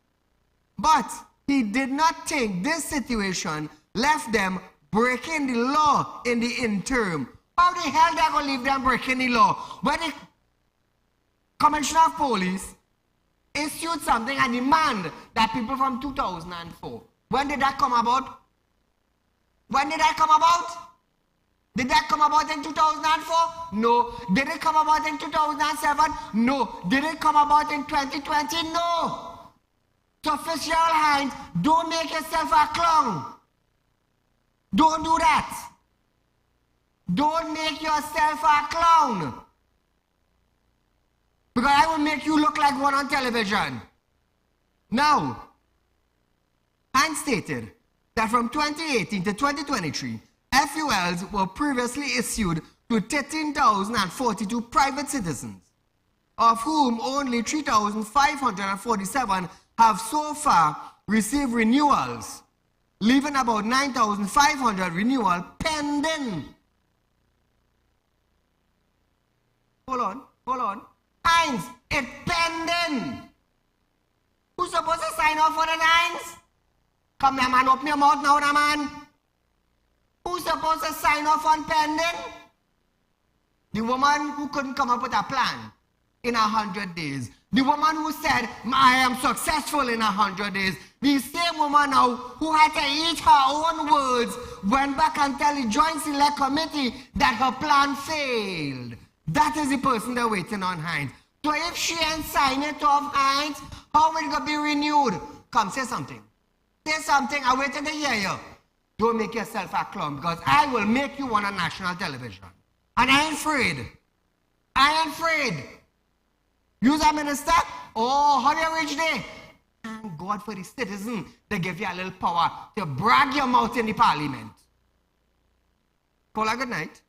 S1: But he did not think this situation left them breaking the law in the interim. How the hell they going to leave them breaking the law? When the Commissioner of Police issued something and demand that people from 2004. When did that come about? Did that come about in 2004? No. Did it come about in 2007? No. Did it come about in 2020? No. So Fitzgerald Hines, don't make yourself a clown. Don't do that. Don't make yourself a clown. Because I will make you look like one on television. Now, Hines stated that from 2018 to 2023, FULs were previously issued to 13,042 private citizens, of whom only 3,547 have so far received renewals, leaving about 9,500 renewal pending. Hold on. Hines, it's pending. Who's supposed to sign off for the Hines? Come here, man, open your mouth now, man. Who's supposed to sign off on pending? The woman who couldn't come up with a plan in 100 days. The woman who said, I am successful in 100 days. The same woman now who had to eat her own words went back and tell the Joint Select Committee that her plan failed. That is the person they're waiting on, Hines. So if she ain't sign it off, Hines, how will it go be renewed? Come, say something. Say something. I'm waiting to hear you. Don't make yourself a clown, because I will make you on a national television. And I ain't afraid. You're a minister? Oh, how do you reach there? Thank God for the citizen. They give you a little power to brag your mouth in the parliament. Caller, good night.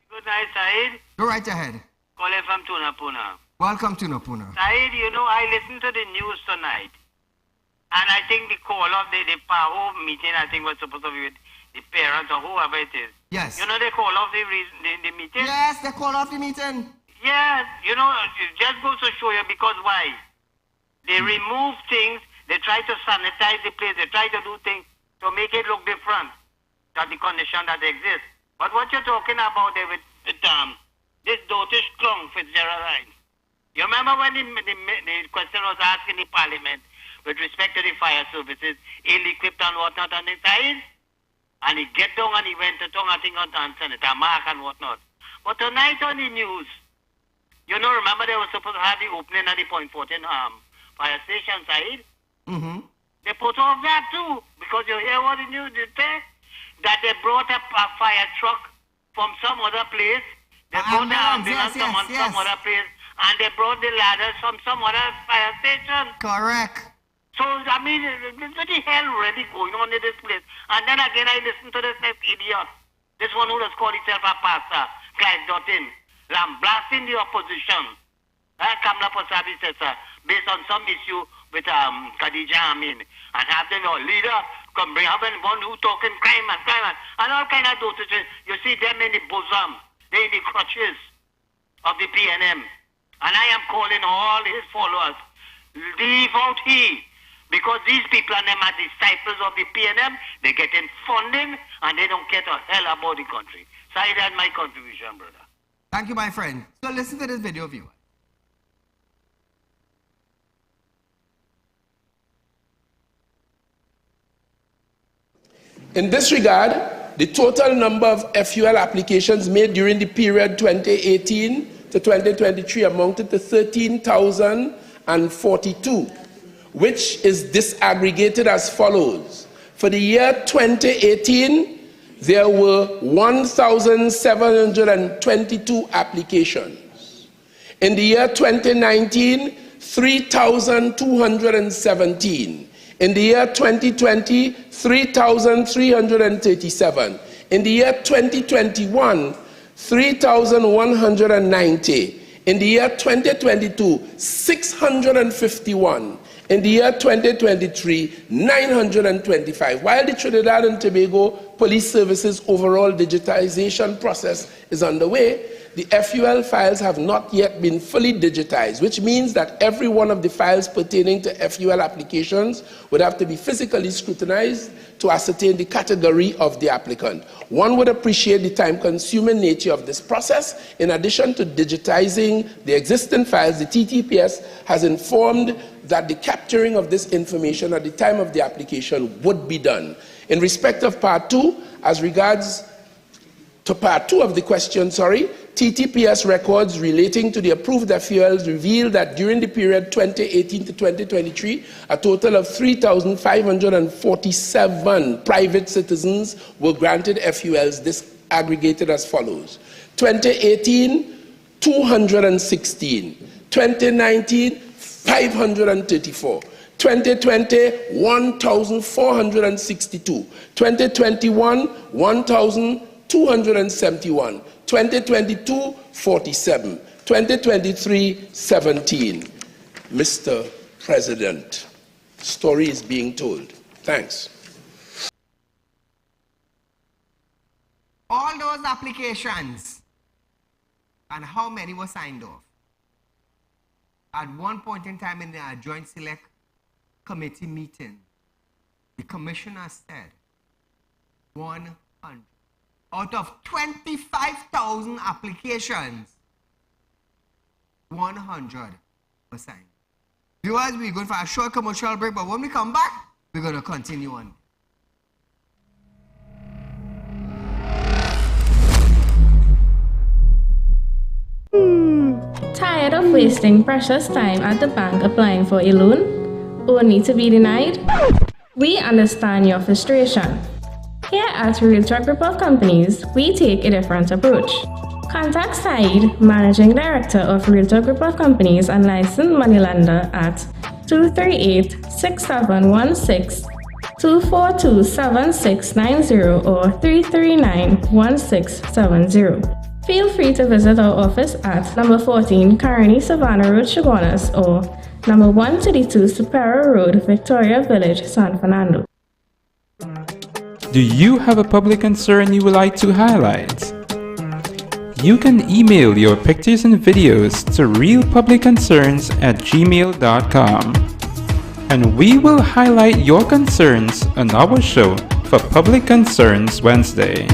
S10: Good night, Saeed.
S1: Go right ahead.
S10: Calling from Tunapuna.
S1: Welcome to Napuna.
S10: Saeed, you know, I listened to the news tonight. And I think the call of the PAHO meeting, I think, was supposed to be with the parents or whoever it is.
S1: Yes.
S10: You know, they call off the meeting?
S1: Yes, they call off the meeting.
S10: Yes. You know, it just goes to show you because why? They remove things. They try to sanitize the place. They try to do things to make it look different than the condition that exists. But what you're talking about there with this dotish clown, Fitzgerald, you remember when the question was asked in the parliament with respect to the fire services, ill-equipped and whatnot on the side? And he get down and he went to I think on Senator Mark and whatnot. But tonight on the news, you know, remember they were supposed to have the opening at the Point 14 fire station side?
S1: Mm-hmm.
S10: They put off that too, because you hear what the news did say? That they brought a fire truck from some other place. They brought the ambulance from some other place. And they brought the ladders from some other fire station.
S1: Correct.
S10: So, I mean, what the hell really going on in this place? And then again, I listened to this next idiot. This one who has called himself a pastor, Clive Dottin, blasting the opposition. Kamla Pasabi says, based on some issue with Khadija Amin. And have them your leader come bring up one who talking crime and all kind of dosages. You see them in the bosom, they in the crutches of the PNM. And I am calling all his followers, leave out he. Because these people and them are disciples of the PNM, they get in funding and they don't care a hell about the country. So that's my contribution, brother.
S1: Thank you, my friend. So listen to this video, viewer.
S11: In this regard, the total number of FUL applications made during the period 2018 to 2023 amounted to 13,042, which is disaggregated as follows. For the year 2018, there were 1,722 applications. In the year 2019, 3,217. In the year 2020, 3,337. In the year 2021, 3,190. In the year 2022, 651. In the year 2023, 925. While the Trinidad and Tobago Police Services overall digitization process is underway, the FUL files have not yet been fully digitized, which means that every one of the files pertaining to FUL applications would have to be physically scrutinized to ascertain the category of the applicant. One would appreciate the time-consuming nature of this process. In addition to digitizing the existing files, the TTPS has informed that the capturing of this information at the time of the application would be done. In respect of Part 2, as regards to Part 2 of the question, TTPS records relating to the approved FULs reveal that during the period 2018 to 2023, a total of 3,547 private citizens were granted FULs, disaggregated as follows. 2018, 216. 2019, 534. 2020, 1,462. 2021, 1,271. 2022, 47. 2023, 17. Mr. President, story is being told. Thanks.
S1: All those applications and how many were signed off? At one point in time in the Joint Select Committee meeting, the commissioner said 100. Out of 25,000 applications, 100 were signed. Viewers, we're going for a short commercial break, but when we come back, we're going to continue on.
S7: Tired of wasting precious time at the bank applying for a loan, only to be denied? We understand your frustration. Here at Realtalk Group of Companies, we take a different approach. Contact Saeed, Managing Director of Realtalk Group of Companies and licensed moneylender at 238-6716, 242-7690, or 339-1670. Feel free to visit our office at number 14 Carney Savannah Road, Chaguanas, or number 132 Superior Road, Victoria Village, San Fernando.
S12: Do you have a public concern you would like to highlight? You can email your pictures and videos to realpublicconcerns@gmail.com, and we will highlight your concerns on our show for Public Concerns Wednesday.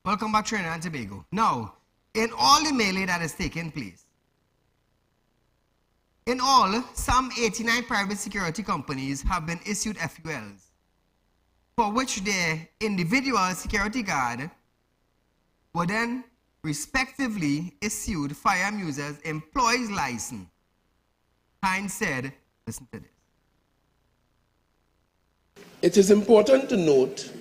S1: Welcome back, Trinidad and Tobago. Now, in all the melee that has taken place, in all, some 89 private security companies have been issued FULs, for which their individual security guard were then respectively issued firearm users employees license. Hines said, listen to this.
S11: It is important to note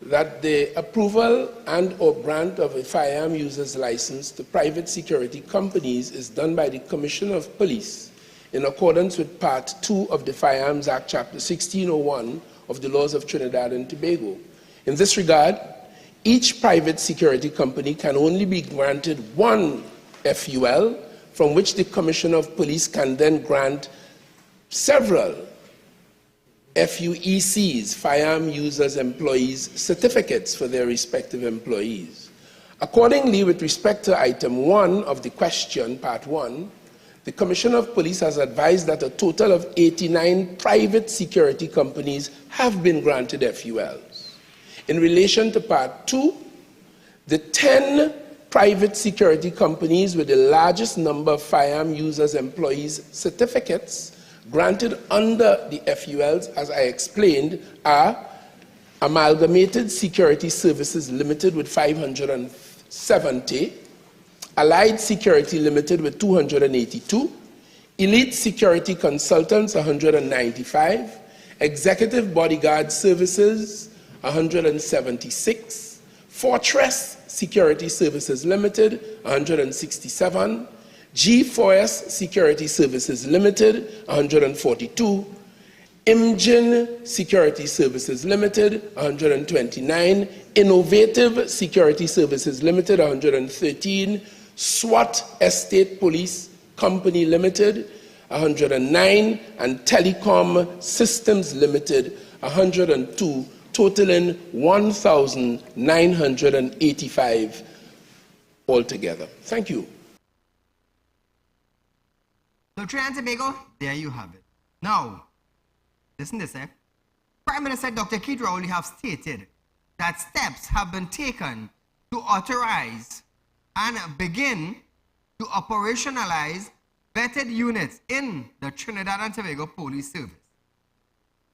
S11: that the approval and or grant of a firearm user's license to private security companies is done by the Commissioner of Police in accordance with Part 2 of the Firearms Act, Chapter 1601 of the laws of Trinidad and Tobago. In this regard, each private security company can only be granted one FUL, from which the Commissioner of Police can then grant several FUECs, Firearm Users Employees Certificates for their respective employees. Accordingly, with respect to item 1 of the question, part 1, the Commissioner of Police has advised that a total of 89 private security companies have been granted FULs. In relation to part 2, the 10 private security companies with the largest number of Firearm Users Employees Certificates granted under the FULs, as I explained, are Amalgamated Security Services Limited with 570, Allied Security Limited with 282, Elite Security Consultants 195, Executive Bodyguard Services 176, Fortress Security Services Limited 167, G4S Security Services Limited, 142, Imgin Security Services Limited, 129, Innovative Security Services Limited, 113, SWAT Estate Police Company Limited, 109, and Telecom Systems Limited, 102, totaling 1,985 altogether. Thank you.
S1: So, Trinidad and Tobago, there you have it. Now, listen to this, Prime Minister Dr. Keith Rowley have stated that steps have been taken to authorize and begin to operationalize vetted units in the Trinidad and Tobago Police Service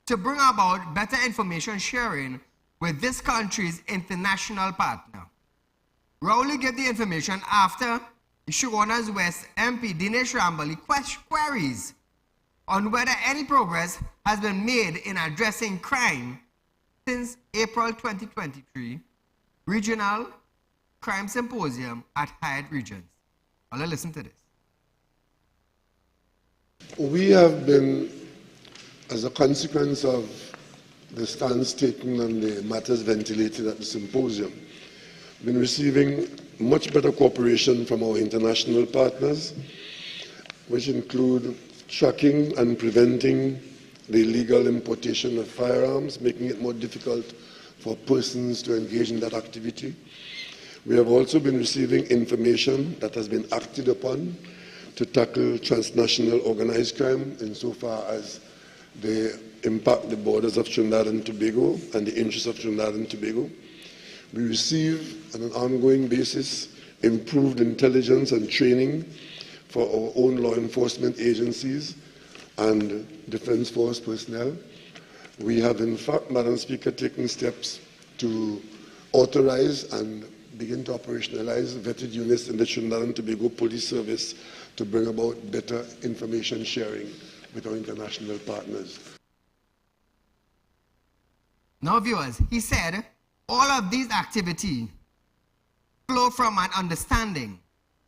S1: to bring about better information sharing with this country's international partner. Rowley gave the information after Chaguanas West MP Dinesh Rambali queries on whether any progress has been made in addressing crime since April 2023 Regional Crime Symposium at Hyatt Regents. I'll listen to this.
S13: We have been, as a consequence of the stance taken on the matters ventilated at the symposium, been receiving much better cooperation from our international partners, which include tracking and preventing the illegal importation of firearms, making it more difficult for persons to engage in that activity. We have also been receiving information that has been acted upon to tackle transnational organized crime insofar as they impact the borders of Trinidad and Tobago and the interests of Trinidad and Tobago. We receive, on an ongoing basis, improved intelligence and training for our own law enforcement agencies and Defense Force personnel. We have, in fact, Madam Speaker, taken steps to authorize and begin to operationalize vetted units in the Trinidad and Tobago Police Service to bring about better information sharing with our international partners.
S1: Now, viewers, he said all of these activities flow from an understanding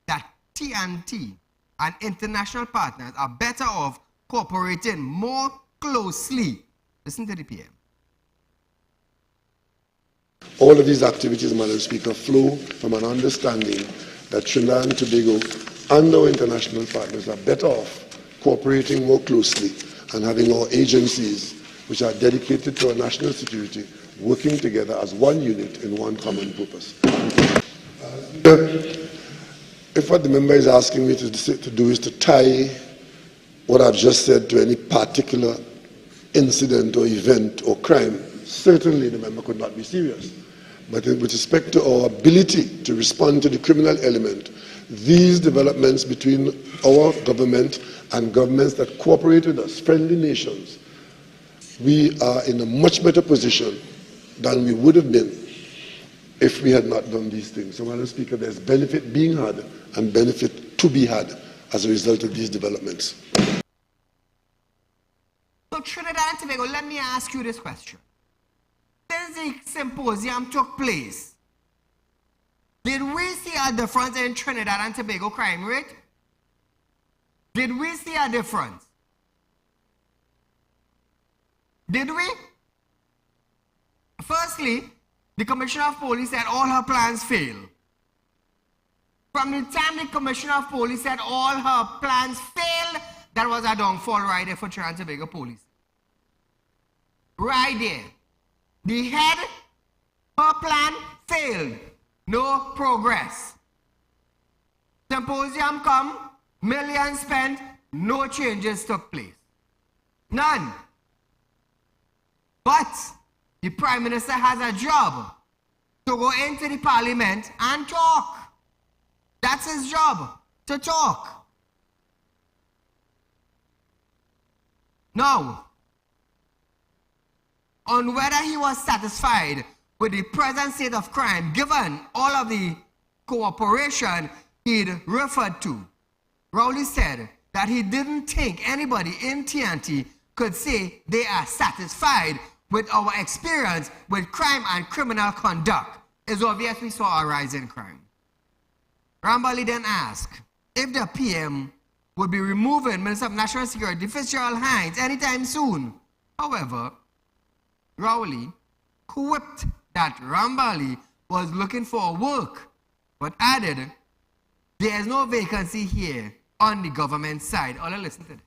S1: that TNT and international partners are better off cooperating more closely. Listen to the PM.
S13: All of these activities, Madam Speaker, flow from an understanding that Trinidad and Tobago and our international partners are better off cooperating more closely and having our agencies, which are dedicated to our national security, working together as one unit in one common purpose. If what the member is asking me to do is to tie what I've just said to any particular incident or event or crime, certainly the member could not be serious. But with respect to our ability to respond to the criminal element, these developments between our government and governments that cooperate with us, friendly nations, we are in a much better position than we would have been if we had not done these things. So, Madam Speaker, there's benefit being had and benefit to be had as a result of these developments.
S1: So, Trinidad and Tobago, let me ask you this question. Since the symposium took place, did we see a difference in Trinidad and Tobago crime rate? Did we see a difference? Did we? Firstly, the Commissioner of Police said all her plans failed. From the time the Commissioner of Police said all her plans failed, that was a downfall right there for Trinidad and Tobago Police. Right there. The head, her plan failed. No progress. Symposium come, millions spent, no changes took place. None. But the Prime Minister has a job to go into the Parliament and talk. That's his job, to talk. Now, on whether he was satisfied with the present state of crime, given all of the cooperation he'd referred to, Rowley said that he didn't think anybody in TNT could say they are satisfied with our experience with crime and criminal conduct. It's obvious we saw a rise in crime. Rambali then asked if the PM would be removing Minister of National Security Fitzgerald Hines anytime soon. However, Rowley quipped that Rambali was looking for work, but added, there is no vacancy here on the government side. All listen to this.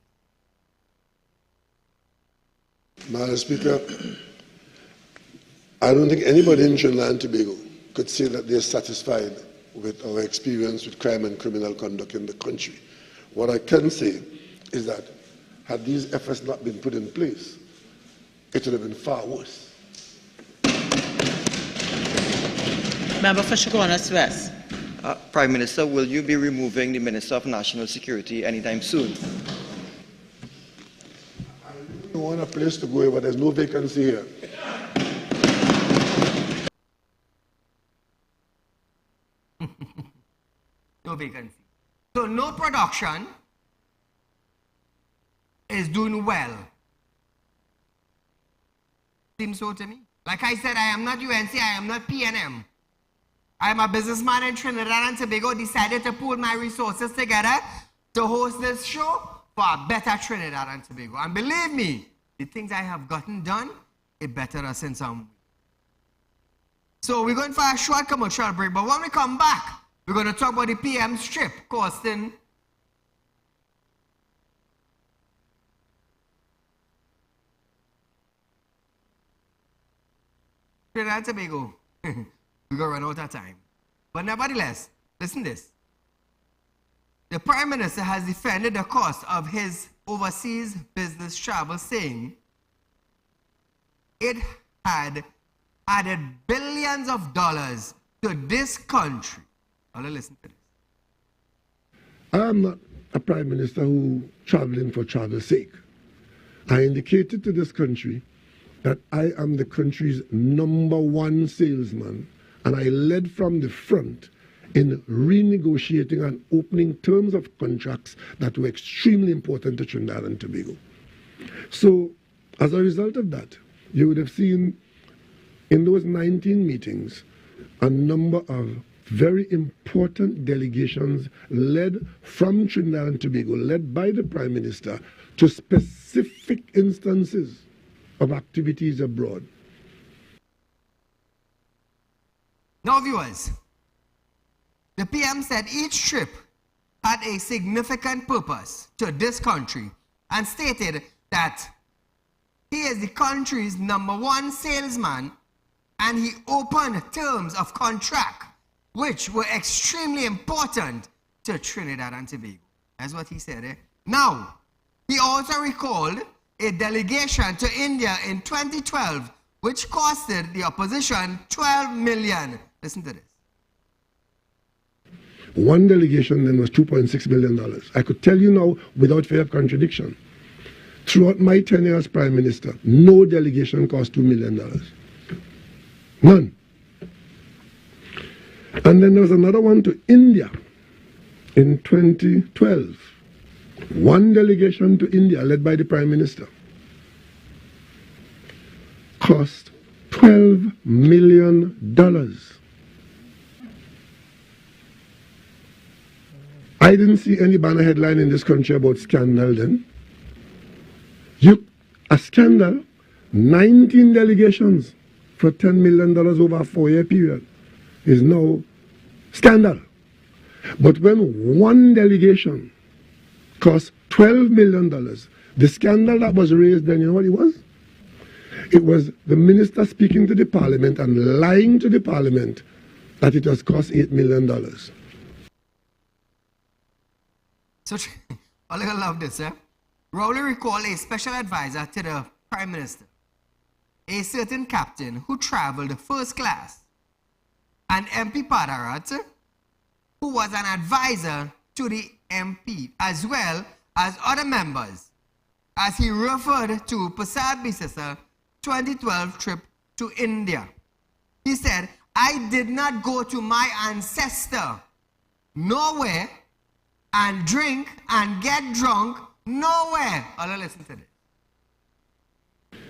S13: Madam Speaker, I don't think anybody in Trinidad and Tobago could say that they're satisfied with our experience with crime and criminal conduct in the country. What I can say is that had these efforts not been put in place, it would have been far worse.
S14: Member for Chaguanas West.
S15: Prime Minister, will you be removing the Minister of National Security anytime soon?
S13: I don't want a place to go, but there's no vacancy here.
S1: No vacancy. So no production is doing well. Seems so to me. Like I said, I am not UNC, I am not PNM. I am a businessman in Trinidad and Tobago, decided to pool my resources together to host this show for a better Trinidad and Tobago. And believe me, the things I have gotten done, it bettered us in some way. So we're going for a short commercial break, but when we come back, we're going to talk about the PM strip costing Trinidad and Tobago. We're going to run out of time. But nevertheless, listen to this. The Prime Minister has defended the cost of his overseas business travel, saying it had added billions of dollars to this country. Now listen to this.
S13: I am not a Prime Minister who traveling for travel's sake. I indicated to this country that I am the country's #1 salesman and I led from the front in renegotiating and opening terms of contracts that were extremely important to Trinidad and Tobago. So, as a result of that, you would have seen in those 19 meetings a number of very important delegations led from Trinidad and Tobago, led by the Prime Minister, to specific instances of activities abroad.
S1: Now, viewers, the PM said each trip had a significant purpose to this country and stated that he is the country's #1 salesman, and he opened terms of contract which were extremely important to Trinidad and Tobago. That's what he said. Now, he also recalled a delegation to India in 2012 which costed the opposition $12 million. Listen to this.
S13: One delegation then was $2.6 million. I could tell you now without fear of contradiction. Throughout my tenure as Prime Minister, no delegation cost $2 million. None. And then there was another one to India in 2012. One delegation to India led by the Prime Minister cost $12 million. I didn't see any banner headline in this country about scandal then. A scandal, 19 delegations for $10 million over a 4-year period is now scandal. But when one delegation cost $12 million, the scandal that was raised then, you know what it was? It was the minister speaking to the parliament and lying to the parliament that it has cost $8 million.
S1: So, all of you love this, eh? Rowley recalled a special advisor to the Prime Minister, a certain captain who traveled first class, and MP Padarat, who was an advisor to the MP, as well as other members, as he referred to Prasad Bissa's 2012 trip to India. He said, I did not go to my ancestor nowhere and drink and get drunk nowhere. I'll listen to this.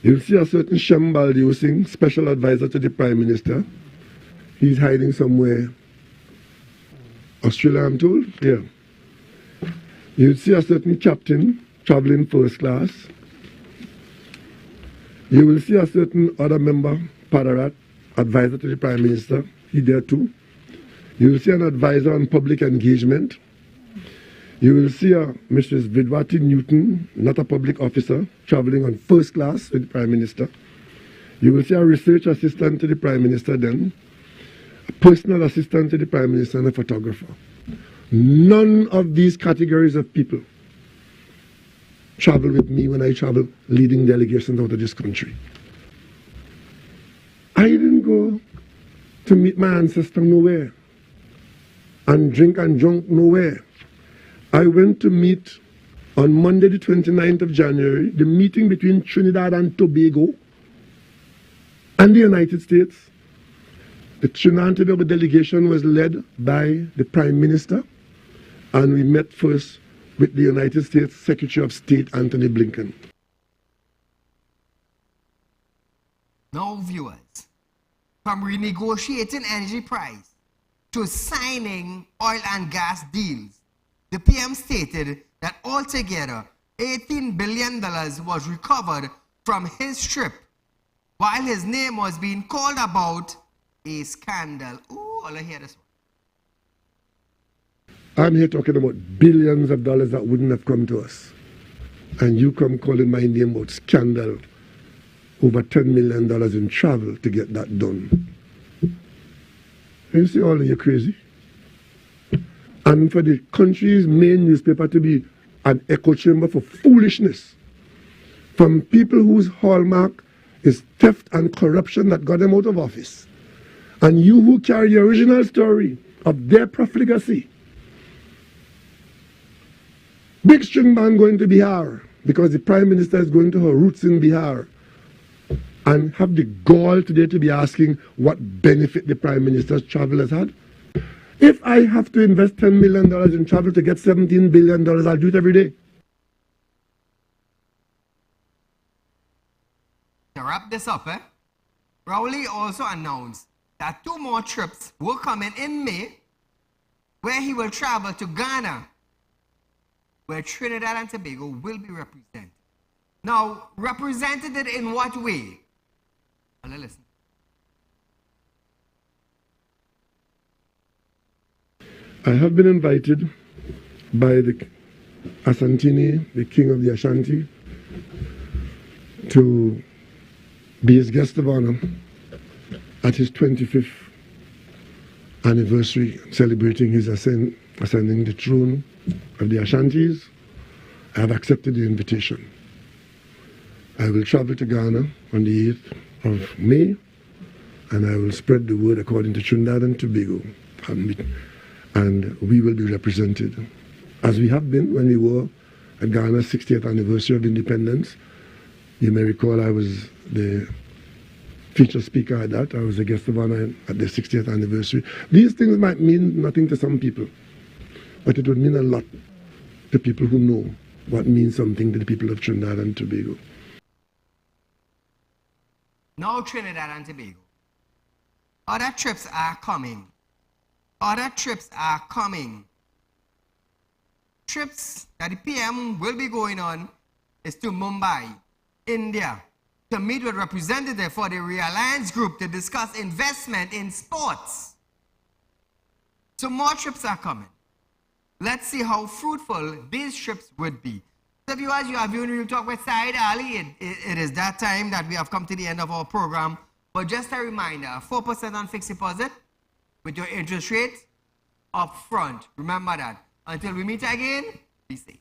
S13: You'll see a certain Shambal using special advisor to the Prime Minister. He's hiding somewhere. Australia, I'm told? Yeah. You'll see a certain captain traveling first class. You will see a certain other member, Padarat, advisor to the Prime Minister. He's there too. You will see an advisor on public engagement. You will see a Mrs. Vidwati Newton, not a public officer, traveling on first class with the Prime Minister. You will see a research assistant to the Prime Minister then, a personal assistant to the Prime Minister, and a photographer. None of these categories of people travel with me when I travel leading delegations out of this country. I didn't go to meet my ancestor nowhere and drink and drunk nowhere. I went to meet on Monday the 29th of January, the meeting between Trinidad and Tobago and the United States. The Trinidad and Tobago delegation was led by the Prime Minister, and we met first with the United States Secretary of State, Anthony Blinken.
S1: Now, viewers, from renegotiating energy price to signing oil and gas deals, the PM stated that altogether $18 billion was recovered from his trip, while his name was being called about a scandal. Ooh, all I hear this one.
S13: I'm here talking about billions of dollars that wouldn't have come to us. And you come calling my name about scandal, over $10 million in travel to get that done. You see all of you crazy? And for the country's main newspaper to be an echo chamber for foolishness from people whose hallmark is theft and corruption that got them out of office. And you who carry the original story of their profligacy. Big string man going to Bihar because the Prime Minister is going to her roots in Bihar. and have the gall today to be asking what benefit the Prime Minister's travel has had. If I have to invest $10 million in travel to get $17 billion, I'll do it every day.
S1: To wrap this up, Rowley also announced that 2 more trips will come in May, where he will travel to Ghana, where Trinidad and Tobago will be represented. Now, represented it in what way? Well, listen.
S13: I have been invited by the Asantini, the king of the Ashanti, to be his guest of honor at his 25th anniversary, celebrating his ascending the throne of the Ashantis. I have accepted the invitation. I will travel to Ghana on the 8th of May, and I will spread the word according to Trinidad and Tobago, and we will be represented, as we have been when we were at Ghana's 60th anniversary of independence. You may recall I was the feature speaker at that. I was a guest of honor at the 60th anniversary. These things might mean nothing to some people, but it would mean a lot to people who know what means something to the people of Trinidad and Tobago.
S1: Now Trinidad and Tobago. Other trips are coming. Other trips are coming. Trips that the PM will be going on is to Mumbai, India, to meet with representatives for the Realliance Group to discuss investment in sports. So more trips are coming. Let's see how fruitful these trips would be. So viewers, you are viewing Real Talk with Saieed Ali. It is that time that we have come to the end of our program. But just a reminder, 4% on fixed deposit with your interest rate up front. Remember that. Until we meet again, be safe.